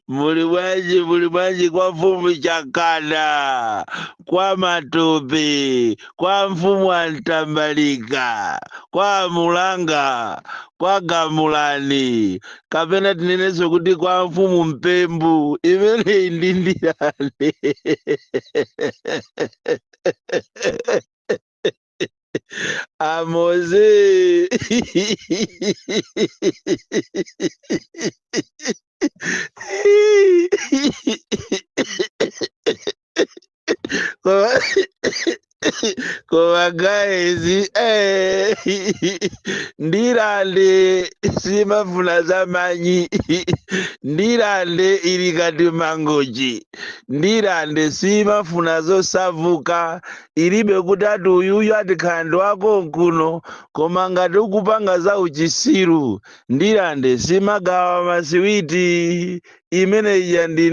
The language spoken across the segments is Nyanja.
Mulibanji kwa mfumu Chakana, kwa Matope, kwa mfumu Antambalika, kwa Mulanga, kwa Gamulani, kapena tineneso kuti kwa mfumu Mpembu, imene indindirane. Amoze. Koma guys, ndirande simafuna zamanyi, ndirande ili kati mangoji, ndirande simafuna zosavuka, ilibe kutati uyuyu atikhandu wako nkuno, koma ngati ukupanga za uchisiru, ndirande simagawa masiwiti, imene iya ndi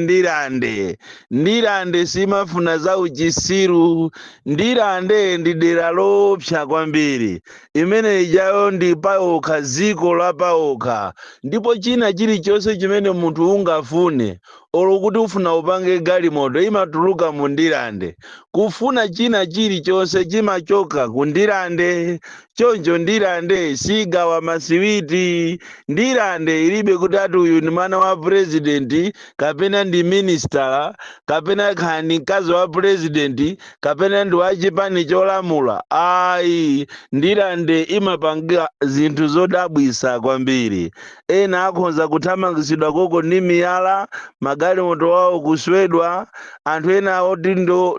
ndirande simafuna za uchisiru, ndirande ndi dera lopsa kwambiri, imene ijayo ndi paokha, dziko la paokha, ndipo china chilichonse chimene munthu ungafune olo kuti ufuna upange galimoto imatuluka mu ndirande, kufuna china chilichonse chimachoka ku ndirande. Choncho ndirande sigawa masiwiti, ndirande ilibe kutati uyu ni mwana wa president, kapena ndi minister, kapena khani mkazi wa president, kapena ndi wachipani cholamula. Ayi, ndirande imapanga zinthu zodabwisa kwambiri. Ena akhonza kuthamangisidwa koko ndi miyala, magalimoto wawo kuswedwa, anthu ena oti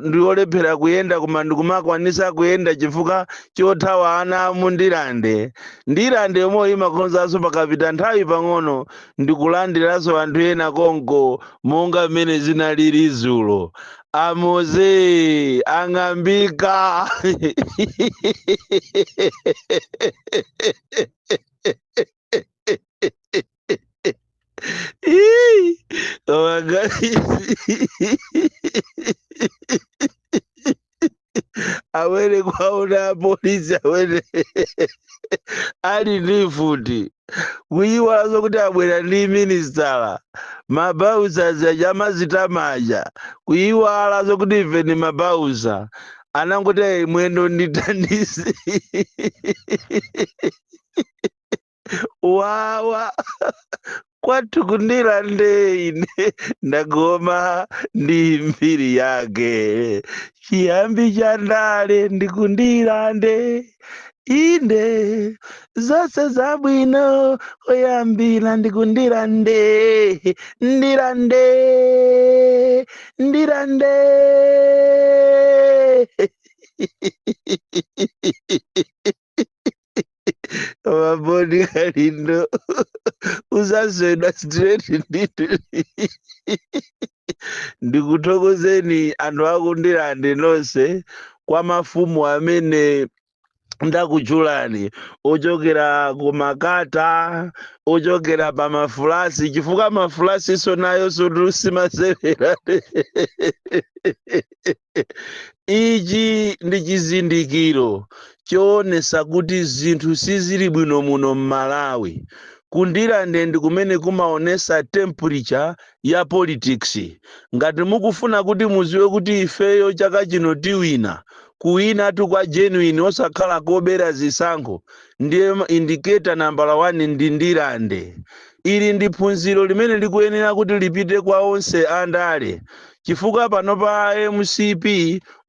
ndiolephera kuyenda koma ndikumakwanisa kuyenda chifukwa chothawa ana mu ndirande. Ndirande yomwe imakhonzanso pakapita nthawi pang'ono ndikulandiranso anthu ena konko monga mmene zinalili dzulo. Amoze ang'ambika. Oh my God. Awere kwaona polisi awere ali ndi futi kuyiwala zokuti abwera ndi ministala, mabausa zamazitamaja kuyiwala zokuti ife ni mabausa, anangoti mwendo nditandise. Wawa kwathu kundirande ine ndagoma ndi mbiri yake, chiyambi cha ndale ndikundirande inde zose zabwino oyambira ndikundirande, ndirande. Mabodi kalindo uzaswedwa straight nditu. Ndikuthokozeni anthu akundirande nonse kwa mafumu amene ndakutchulani, ochokera ku makata, ochokera pa mafulasi, chifukwa mafulasi sonayo sotusimasevera. Ichi ndi chizindikiro choonesa kuti zinthu sizili bwino muno m'Malawi. Kundirande ndi kumene kumaonesa temperature ya politics. Ngati mukufuna kuti muziwe kuti ifeyo chaka chino tiwina, kuwina tu kwa genuine osakhala kobera zisankho, ndiye indicator number 1 ndi ndirande. Ili ndi phunziro limene likuyenera kuti lipite kwa onse andale, chifukwa pano pa MCP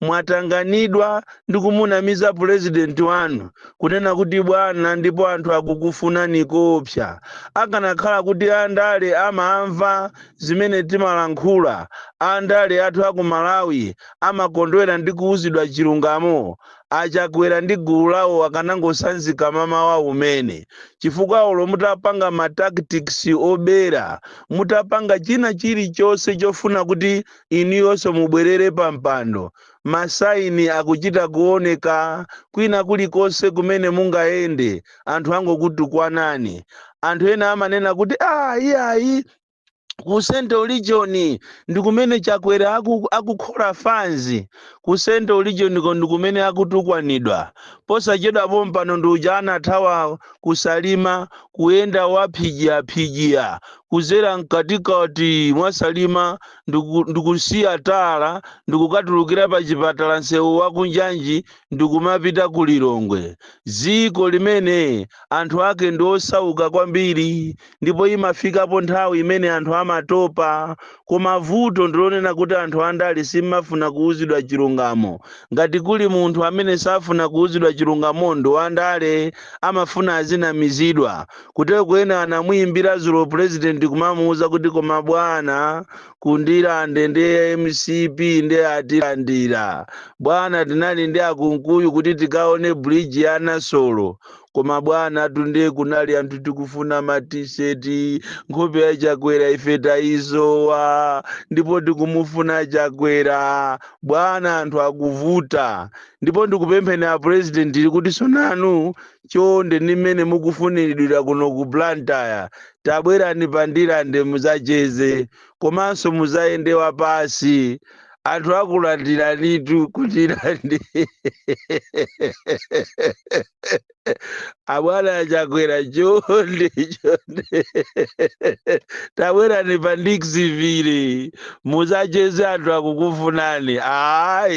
mwatanganidwa ndi kumunamiza president wanu kunena kuti bwana ndipo anthu akukufunani kopsa. Akanakhala kuti andale amamva zimene timalankhula, andale athu aku Malawi amakondwera ndi kuuzidwa chilungamo, achakwera ndi gulu lawo akanangosanzika mama wa umene, chifukwa olo mutapanga ma tactics obera, mutapanga china chilichonse chofuna kuti iniyonso mubwerere pa mpando, masaini akuchita kuoneka kwina kulikonse kumene mungaende, anthu angokutukwanani. Anthu ena amanena kuti iyayi ku Central Region ndikumene Chakwera akukhola fanzi. Ku Central Region ndikumene akutukwanidwa. Posachedwa pompano nduja anathawa kusalima kuyenda waphijia kuzera mkatikati mwa Salima ndikusiya tala ndikukatulukira pa chipatala nsewu wa kunjanji ndikumapita ku Lilongwe. Dziko limene anthu ake ndi osauka kwambiri ndipo imafikapo nthawi imene anthu amatopa, koma vuto ndilonena kuti anthu andale simafuna kuuzidwa chilungamo. Ngati kuli munthu amene safuna kuuzidwa chilungamo ndo andale amafuna azinamizidwa. Kutero kwena anamuyimbira zulo president kumamuuza kuti koma bwana kundilande ndi MCP ndi atilandira. Bwana tinali ndi akunkuyu kuti tikaone bridge ya Nasolo. Koma bwana tunde kunali anthu tikufuna matiseti nkhope ya Chakwera ife taizowa ndipo tikumufuna Chakwera. Bwana anthu akuvuta. Ndipo ndikupempheni a president kuti sonanu chonde nimene mukufuniridwa kuno ku Blantyre tabwerani pandilande muzacheze komanso muzayendewa pasi anthu akulandiranitu kutilande. Abwana Chakwera chonde tabwerani pa Dixville muzacheze anthu akukufunani.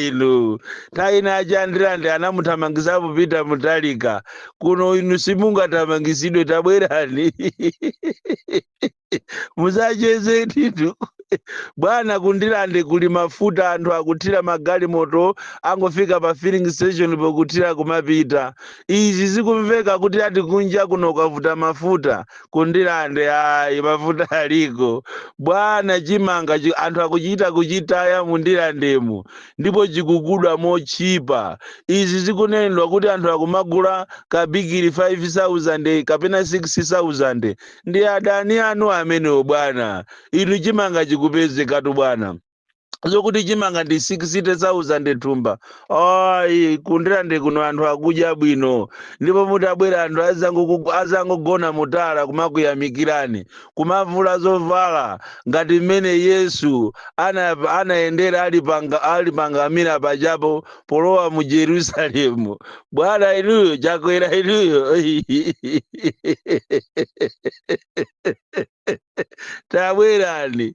Inu taina achandilande anamuthamangisapo Peter Mutharika kuno inu simungathamangisidwe tabwerani. Muzacheze titu. Bwana kundilande kuli mafuta anthu akuthira magalimoto angofika pa filling station pokuthira kumapita. Izi zikumveka kuti ati kunja kuno kavuta mafuta kundilande mafuta aliko. Bwana chimanga anthu akuchita kuchitaya mundilandemo ndipo chikugudwa mochipa. Izi zikunenedwa kuti anthu akumagula kabigiri 5,000 kapena 6,000 ndi adani anu amenewo bwana. Inu chimanga chikupezekatu bwana. Zokuti chimanga ndi 60,000 thumba. Kundilande kuno anthu akudya bwino. Ndipo mutabwera anthu azangogona mutala kumakuyamikirani. Kumavula zovala ngati mmene Yesu anayendera ali pangamira pachapo polowa mu Jerusalemu. Bwana inuyo Chakwera inuyo. Tabwerani.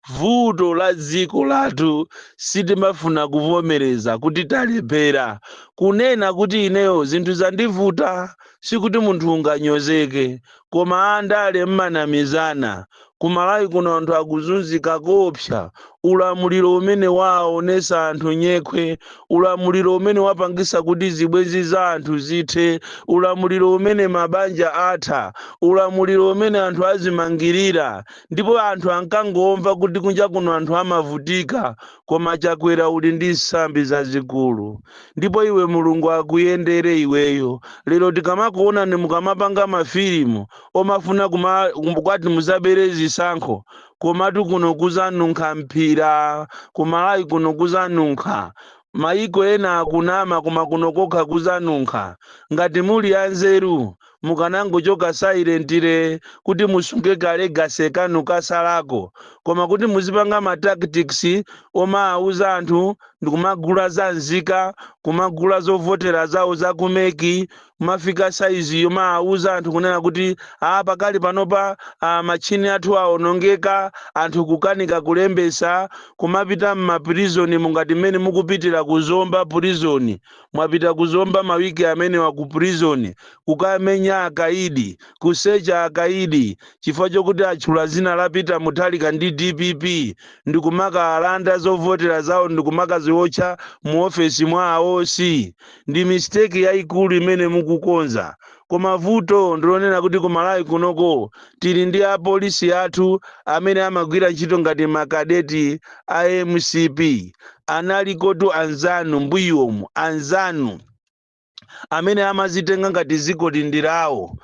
Vuto la dziko lathu sitimafuna kuvomereza kuti talephera. Kunena kuti ineyo zinthu zandivuta sikuti munthu unganyozeke, koma andale mmanamizana. Kumalawi kuno anthu akuzunzika kopsa. Ulamuliro umene waonesa anthu nyekhwe, ulamuliro umene wapangisa kuti zibwenzi za anthu zithe, ulamuliro umene mabanja atha, ulamuliro umene anthu azimangirira. Ndipo anthu ankangomva kuti kunja kuno anthu amavutika, koma Chakwera uli ndi nsambi zazikulu. Ndipo iwe Mulungu akuyendere iweyo. Lero tikamakuona ni mukamapanga mafilimu omafuna kwati muzabere zisankho, komatu kuno kuzanunkha mpira, kumalawi kuno kuzanunkha. Maiko ena akunama koma kuno kokha kuzanunkha. Ngati muli anzeru mukanangochoka silentire kuti musunge legacy kanu kasalako, koma kuti muzipanga ma tactics omauza anthu ndikumagula za nzika, kumagula zovotera zawo za kumeki, mafika saizi yomauza anthu kunena kuti pakali panopa machini athu aonongeka, anthu kukanika kulembesa, kumapita m'maprizoni mungati mmene mukupitira kuzomba prison. Mwapita kuzomba mawiki amene wa ku prison kukamenya akaidi, kusecha akaidi, chifukwa chokuti atchula zina la Peter Mutharika ndi DPP, ndikumaka alanda zovotera zawo ndikumaka ziwotcha mu ofesi mwawo. Ndi mistake yayikulu imene mukukonza. Koma vuto ndilonena kuti kumalawi kunoko tili ndi apolisi athu amene amagwira ntchito ngati makadeti a MCP. Analikotu anzanu mbuyomu, anzanu amene amazitenga ngati ziko lindirawo,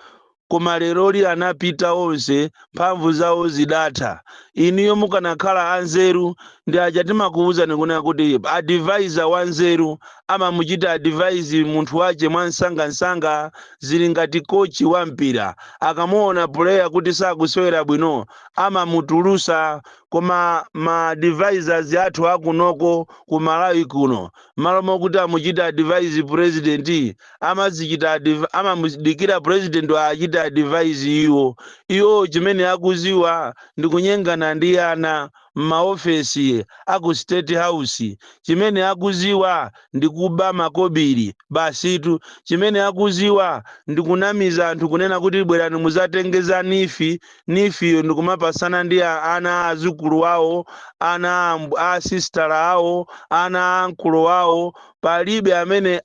koma leroli anapita onse, mphamvu zawo zidatha. Iniyo mukanakhala anzeru ndi aja timakuwuza nikunena kuti advisor wanzeru amamuchita advise munthu wache mwansangansanga, zili ngati kochi wa mpira akamuona player kuti sakusewera bwino amamutulusa. Koma ma advisors athu akunoko ku Malawi kuno malo mokuti amuchita advise president amamudikira president achita advise iwo chimene akuziwa ndi kunyengana ndi ana m'maofesi aku State House, chimene akuziwa ndi kuba makobiri basitu, chimene akuziwa ndi kunamiza anthu kunena kuti bwerani muzatengeza nifiyo ndi kumapasana ndi ana azukulu wawo, ana a sister awo, ana a uncle wawo. Palibe amene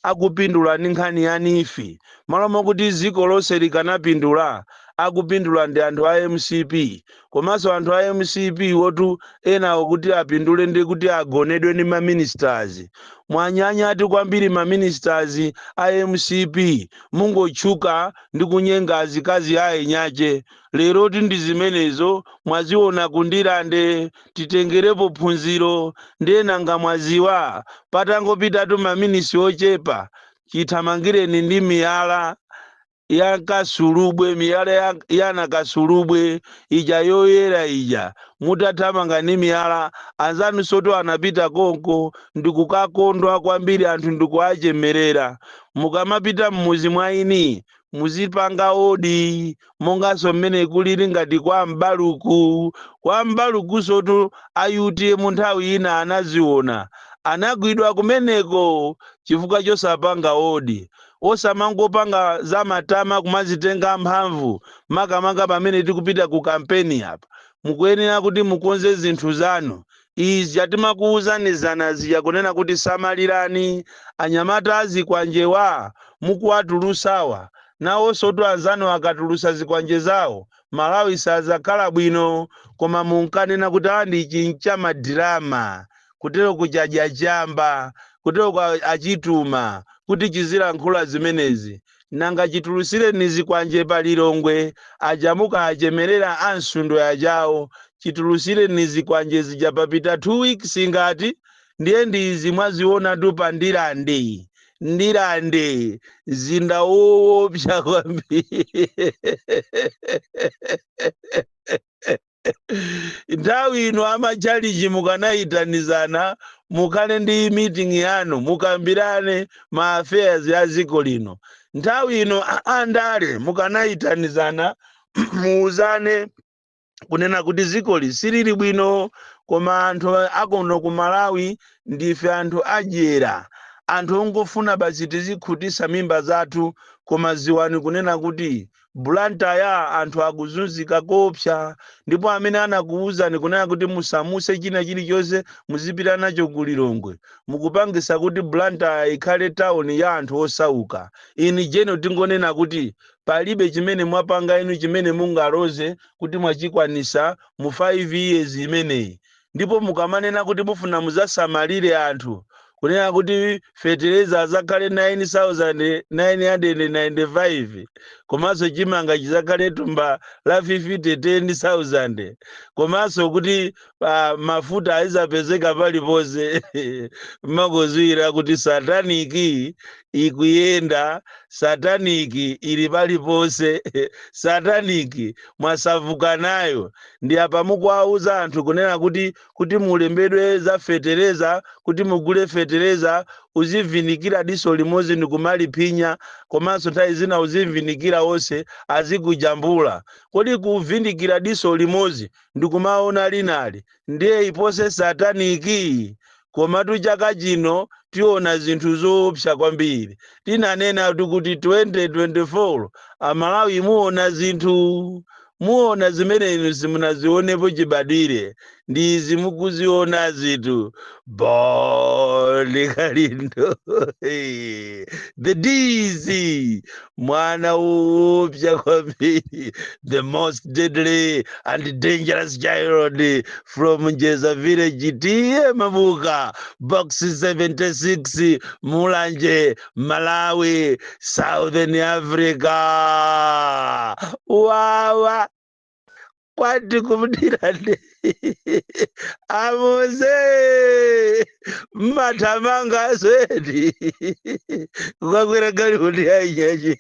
akupindula ndi nkhani ya nifi, malo mokuti dziko lonse likanapindula akupindula ndi anthu a MCP. Komanso anthu a MCP wotu ena kuti apindule ndi kuti agonedwe ndi maministers. Mwanyanyati kwambiri maministers a MCP mungotchuka ndi kunyenga azikazi aye nyache. Lero ndi zimenezo mwaziona kundilande, titengerepo phunziro. Ndena ngamwaziwa patangopitatu maministri ochepa chithamangireni ndi miyala yakasulubwe, miyala yana kasulubwe ija yoyera ija mutathamanga ni miyala. Anzanu soto anapita konko ndikukakondwa kwambiri anthu ndikuachemerera. Mukamapita mmuzi mwaini muzipanga odi mongaso mmene kulili ngati kwa mbaluku soto ayuti munthawi ina anaziona anagwidwa kumeneko chifukwa chosapanga odi. Osamangopanga za matama kumazitenga mphamvu makamaka pamene tikupita ku kampeni apa. Mukuyenera kuti mukonze zinthu zanu. Izi atimakuwuzani zanaziya kunena kuti samalirani anyamata azikwanjewa mukuwatulusawa. Nawo soto anzanu akatulusa zikwanje zawo Malawi sazakhala bwino. Koma munkanena kuti andi chincha madrama kutero kujaja jamba kutero achituma kuti chizilankhula zimenezi. Nanga chitulusire nizikwanje palilongwe ajamuka achemerera ansundo yajawo. Chitulusire nizikwanje zija papita 2 weeks ngati ndiye ndizi mwaziona tu ndilande zinda woopsa kwambiri. Nthawi ino amachaliji mukanayitanizana mukale ndi meeting yanu mukambirane ma affairs ya dziko lino. Nthawi ino andale mukanayitanizana muuzane kunena kuti dziko lisirili bwino. Koma anthu akono ku Malawi ndife anthu adyera, anthu ongofuna basi tizikhutisa mimba zathu. Koma ziwani kunena kuti bulantaya anthu akuzunzika kopsa. Ndipo amene anakuwuzani kunena kuti musamuse china chilichonse muzipita nacho kulilongwe mukupangisa kuti bulantaya ikhale town ya anthu osauka. Ini jeno tingonena kuti palibe chimene mwapanga inu chimene mungaloze kuti mwachikwanisa mu 5 years imeneyi. Ndipo mukamanena kuti mufuna muzasamalire anthu kunena kuti fertilizer zakhale 9,995 komanso chimanga chizakhale tumba la 10,000 komanso kuti mafuta azapezeka paliponse. Makozwira kuti sataniki ikuyenda, sataniki ili paliponse. Sataniki mwasavuka nayo. Ndi apa mukuwauza anthu kunena kuti mulembedwe za fertilizer, kuti mugule fertilizer uzivinikira diso limozi ndikumalipinya. Komanso nthawi zina uzivinikira onse azikujambula. Kodi kuvinikira diso limozi ndikumaona linali ndiye ipose sataniki. Komatu chaka chino tiona zinthu zoopsa kwambiri. Tinanena kuti 2024 Amalawi muona zimene inu simunazionepo chibadwire. Ndizi mukuziona zitu Bolikalindo. The Dizzy mwana woopsa kwambiri, the most deadly and dangerous child from Njeza village. Tiye Mabuka box 76 Mulanje, Malawi, Southern Africa. Wawa kwati kumdirande. amuze mathamanga swedi kukakwera galimoto yainyachi